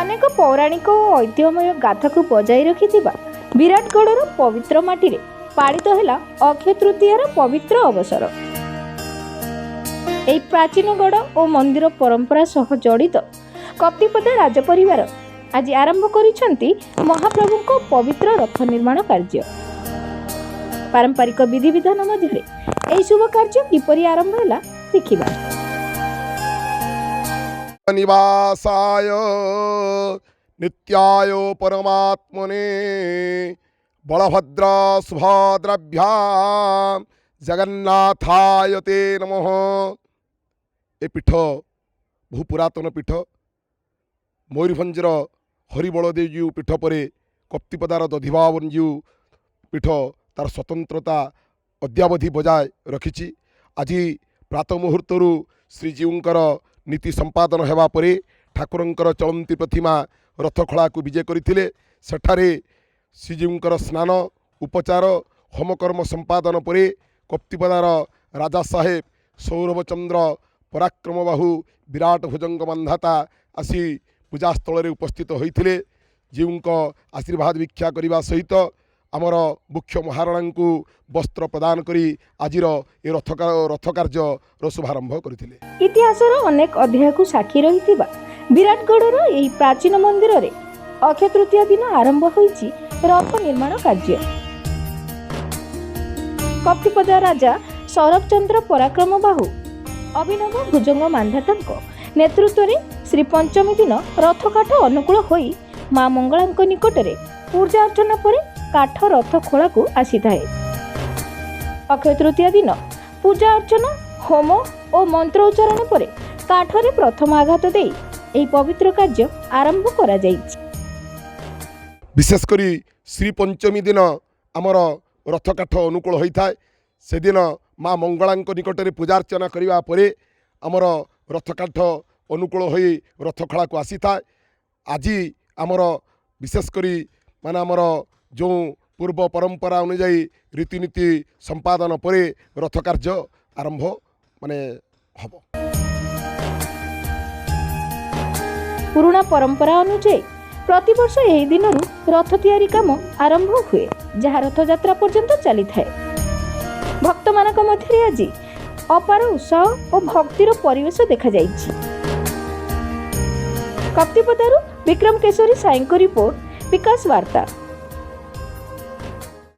अनेक पौराणिक और ऐतिह्यमय गाथा को बजाई रखिथिबा विराटगढ़र पवित्र माटी रे पालित हेला अक्षय तृतीयार पवित्र अवसर। एई प्राचीन गढ़ और मंदिर परंपरा सह जड़ित कप्तिपदा राजपरिवार आज आरंभ करिसेंती महाप्रभुको पवित्र रथ निर्माण कार्य। पारंपरिक विधि विधान मध्य एई शुभ कार्य किपरि आरंभ होला देखिबा। निवासाय नित्याय परमात्मने बलभद्र सुभद्राभ्यां जगन्नाथाय ते नमः। ए पीठ बहु पुरातन पीठ। मयूरभंजर हरिबलदेवजी पीठ पर कप्तिपदार दधिभावनजी पीठ तार स्वतंत्रता अद्यावधि बजाय रखिछि। आज प्रातः मुहूर्तरू श्रीजीउंकर नीति संपादन हेबा परे ठाकुरंकर चलंती प्रतिमा रथखड़ा को विजय करथिले। सेठारे श्रीजीउंकर स्नान उपचार होमकर्म संपादन परे कप्तिपदार राजा साहेब सौरभचंद्र पराक्रम बाहु विराट भुजंग मानधाता आसी पूजास्थल में उपस्थित होइथिले। जीउंक आशीर्वाद भिक्षा करने सहित आमर मुख्य महाराणा को वस्त्र प्रदान करी आजिर ए रथ कार्य शुभारंभ करथिले। इतिहासर अनेक अध्याय को साक्षी रहिथिबा विराटगढ़र एही प्राचीन मंदिर रे अक्षय तृतीया दिन आरंभ होईछि रथ निर्माण कार्य। कप्तिपदा राजा सौरभचंद्र पराक्रम बाहु अभिनव भुजंग मानधाताଙ୍କ नेतृत्व श्री पंचमी दिन रथ काठ अनुकूल होई मां मंगलाଙ୍କ निकटरे पूजा अर्चना परे काठ रथ खोला को आसी थाए। अक्षय तृतीया दिन पूजा अर्चना होम और मंत्र उच्चारण पर काठरे प्रथम आघात दे एही पवित्र कार्य आरंभ करा जाइछि। विशेष करी श्री पंचमी दिन आमर रथ काठ अनुकूल होता है। से दिन माँ मंगलांक निकटरे पूजार्चना करने पर आमर रथ काठ अनुकूल हो रथखड़ा को आसी था। आज आमर विशेष करी माने आमर जो पूर्व परंपरा अनुजाई रीतिनीति संपादन पर रथ कार्य आरंभ माने हब। पुराना परंपरा अनुसार प्रतिवर्ष एही दिनरू रथ तैयारी काम आरंभ हुए जहाँ रथ यात्रा पर्यंत चली थाए। भक्त मानक मध्य आज अपार उत्साह और भक्तिर परिवेश देखा जाइछि। कप्तिपदारू विक्रम केशरी साईंको रिपोर्ट विकास वार्ता।